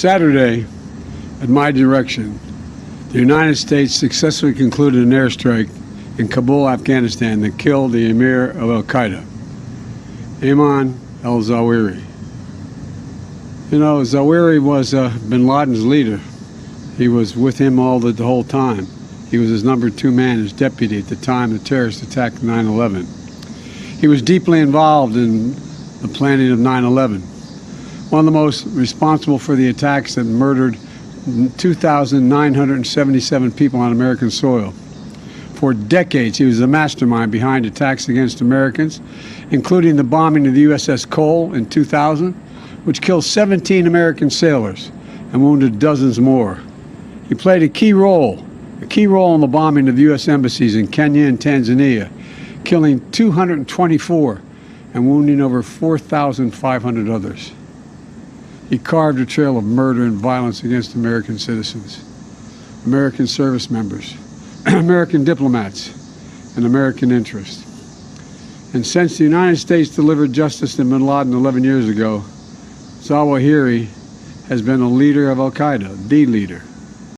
Saturday, at my direction, the United States successfully concluded an airstrike in Kabul, Afghanistan that killed the emir of al-Qaeda, Ayman al-Zawahiri. You know, Zawahiri was bin Laden's leader. He was with him the whole time. He was his number 2 man, his deputy at the time the terrorist attack 9/11. He was deeply involved in the planning of 9/11. One of the most responsible for the attacks that murdered 2,977 people on American soil. For decades, he was the mastermind behind attacks against Americans, including the bombing of the USS Cole in 2000, which killed 17 American sailors and wounded dozens more. He played a key role in the bombing of U.S. embassies in Kenya and Tanzania, killing 224 and wounding over 4,500 others. He carved a trail of murder and violence against American citizens, American service members, American diplomats, and American interests. And since the United States delivered justice to bin Laden 11 years ago, Zawahiri has been a leader of al-Qaeda, the leader.